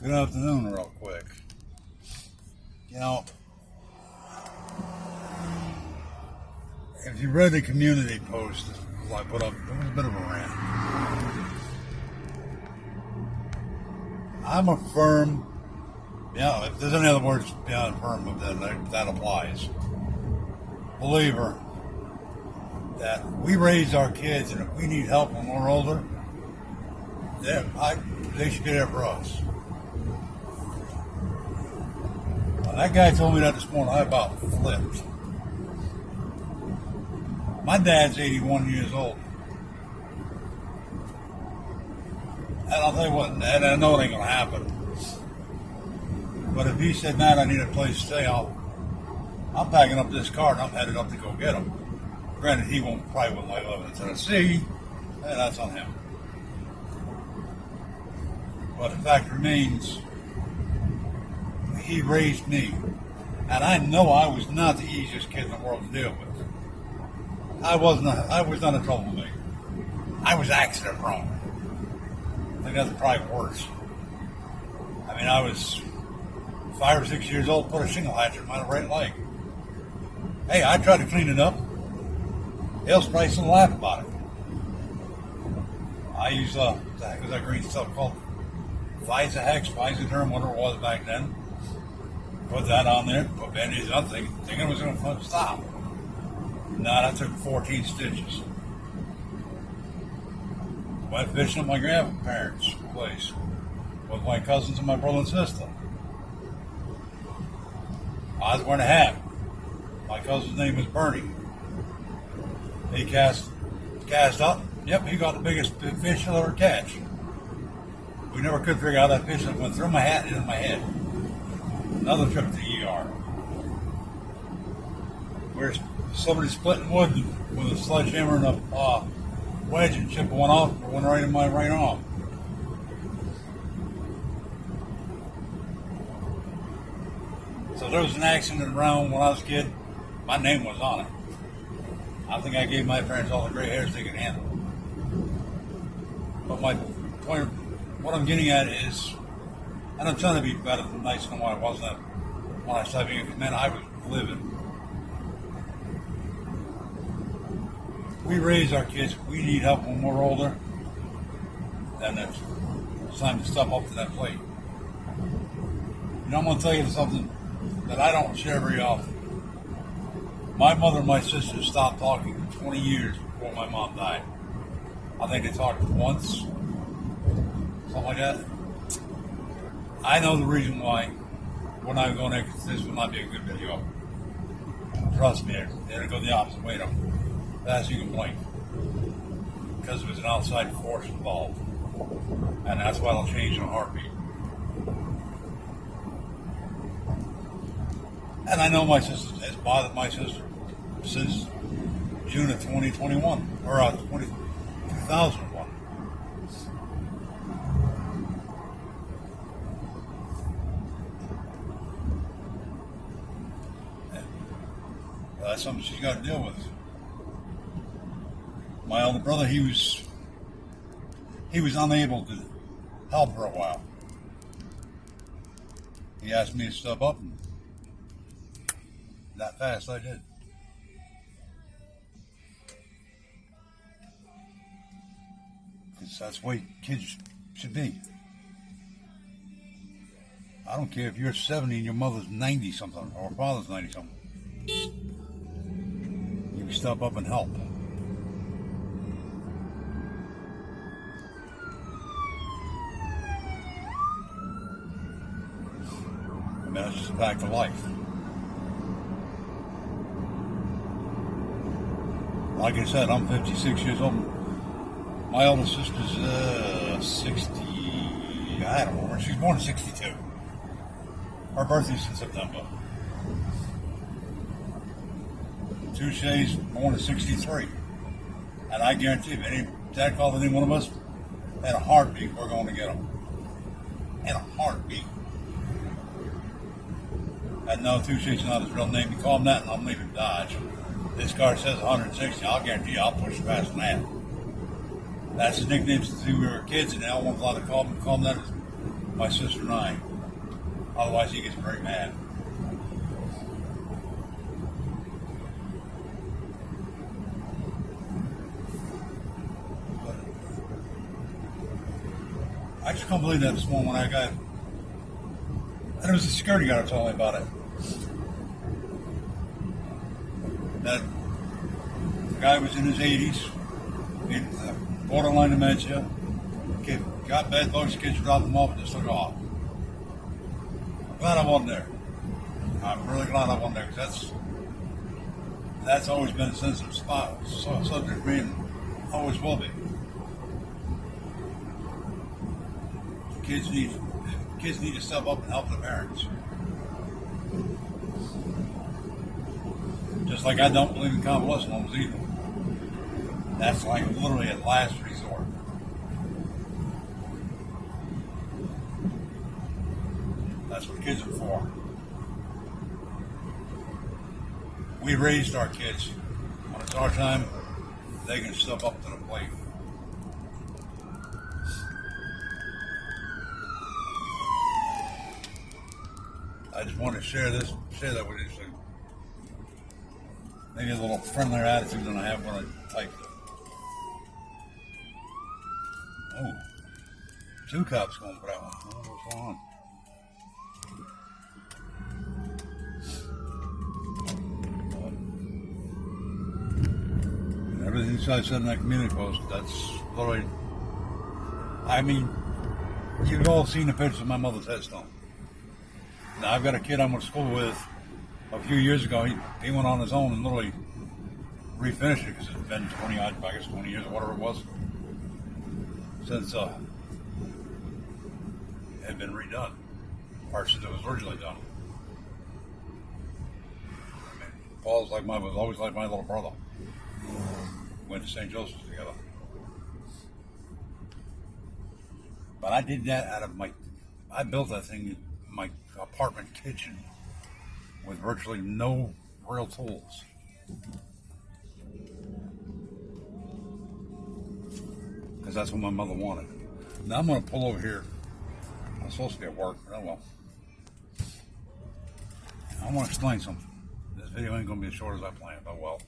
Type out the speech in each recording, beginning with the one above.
Good afternoon, real quick. You know, if you read the community post I put up, it was a bit of a rant. I'm a firm, if there's any other words beyond firm, that applies. Believer that we raise our kids, and if we need help when we're older, they should get there for us. When that guy told me that this morning, I about flipped. My dad's 81 years old. And I'll tell you what, Dad, I know it ain't going to happen. But if he said, Matt, I need a place to stay, I'm packing up this car and I'm headed up to go get him. Granted, he probably wouldn't like living in Tennessee, and that's on him. But the fact remains, he raised me. And I know I was not the easiest kid in the world to deal with. I was not a troublemaker. I was accident prone. I think that's probably worse. I mean, I was 5 or 6 years old, put a shingle hatchet in my right leg. Hey, I tried to clean it up. They'll probably still laugh about it. I used that green stuff called Visahex, Visaderm, whatever it was back then. Put that on there, put bandages on, thinking it was going to stop. No, that took 14 stitches. Went fishing at my grandparents' place with my cousins and my brother and sister. I was wearing a hat. My cousin's name was Bernie. He cast up. Yep, he got the biggest fish I'll ever catch. We never could figure out that fish that went through my hat and into my head. Another trip to the ER. Where somebody splitting wood with a sledgehammer and a wedge and chip one off, went right in my right arm. So there was an accident around when I was a kid. My name was on it. I think I gave my parents all the gray hairs they could handle. But my point, what I'm getting at is, and I'm trying to be better than nice than what I was when I started being a man, I was living. We raise our kids. We need help when we're older. Then it's time to step up to that plate. You know, I'm going to tell you something that I don't share very often. My mother and my sister stopped talking 20 years before my mom died. I think they talked once, something like that. I know the reason why. We're not going there because this will not be a good video. Trust me, they're going to go the opposite way. As you can blink. Because there was an outside force involved. And that's why it'll change in a heartbeat. And I know my sister has bothered my sister since June of 2021, or 2001. And that's something she's got to deal with. My older brother, he was unable to help for a while. He asked me to step up, and that fast I did. Because that's the way kids should be. I don't care if you're 70 and your mother's 90-something, or father's 90-something. You step up and help. I mean, it's just a fact of life. Like I said, I'm 56 years old. My older sister's 60. I don't know. She's born in 62. Her birthday's in September. Touche's born in 63. And I guarantee if any dad called any one of us, in a heartbeat, we're going to get them. In a heartbeat. I know Touche's not his real name. You call him that, and I'm leaving Dodge. This car says 160. I'll guarantee you I'll push past that. That's his nickname since we were kids, and now one's allowed to call him that. my sister and I. Otherwise, he gets very mad. But I just can't believe that this morning when I got, and it was the security guard who told me about it. That the guy was in his 80s, he had borderline dementia, kid got bed bugs, kids dropped him off and just took off. I'm glad I wasn't there. I'm really glad I wasn't there because that's always been a sensitive spot, subject for me, and always will be. Kids need to step up and help the parents. Just like I don't believe in convalescent homes either. That's like literally a last resort. That's what kids are for. We raised our kids. When it's our time, they can step up to the plate. I just want to share that with you. So maybe a little friendlier attitude than I have when I type it. Oh, 2 cops going for that one. I don't know what's going on. Everything I said in that community post, that's literally, I mean, you've all seen the pictures of my mother's headstone. Now, I've got a kid I went to school with a few years ago. He went on his own and literally refinished it because it's been 20 years or whatever it was since it had been redone, or since it was originally done. I mean, Paul was always like my little brother. Went to St. Joseph's together. But I did that I built that thing in my apartment kitchen with virtually no real tools. Because that's what my mother wanted. Now I'm going to pull over here. I'm supposed to be at work, but oh well. I want to explain something. This video ain't going to be as short as I planned, oh well.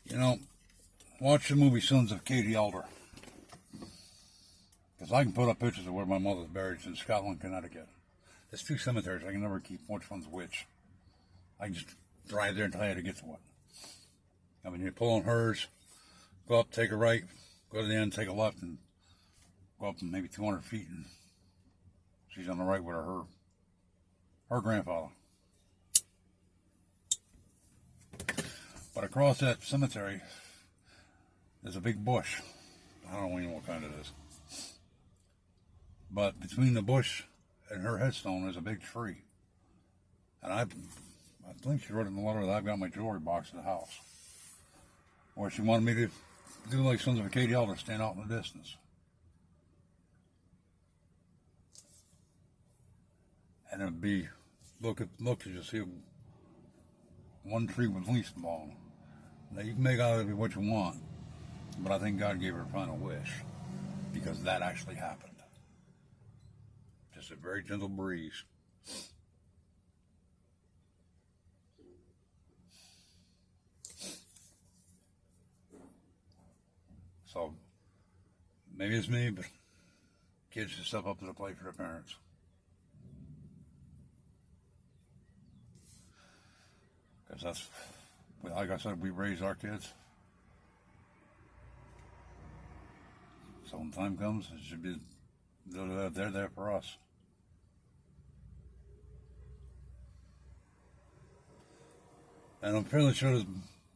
You know, watch the movie Sons of Katie Elder. Because I can put up pictures of where my mother's buried. It's in Scotland, Connecticut. There's 2 cemeteries. I can never keep which one's which. I can just drive there and tell you how to get to it. I mean, you pull on hers, go up, take a right, go to the end, take a left, and go up maybe 200 feet, and she's on the right with her grandfather. But across that cemetery, there's a big bush. I don't even know what kind it is. But between the bush and her headstone, there's a big tree. And I think she wrote in the letter that I've got my jewelry box at the house, where she wanted me to do like Sons of Katie Elder, stand out in the distance. And it'd be, look, you see one tree with least long. Now you can make out of it what you want, but I think God gave her a final wish, because that actually happened. Just a very gentle breeze. So maybe it's me, but kids should step up to the plate for their parents. Because that's, like I said, we raise our kids. So when time comes, it should be, they're there for us. And I'm fairly sure there's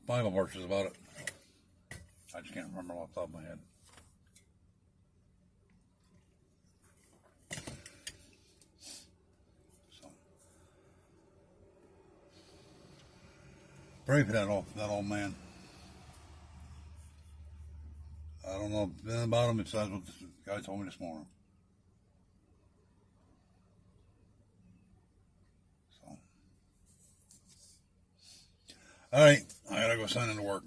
Bible verses about it. I just can't remember off the top of my head. So, pray for that old man. I don't know anything about him besides what the guy told me this morning. So, All right, I gotta go sign into work.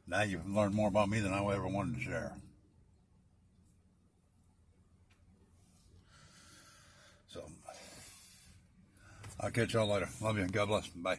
Now you've learned more about me than I ever wanted to share. So, I'll catch y'all later. Love you. God bless. Bye.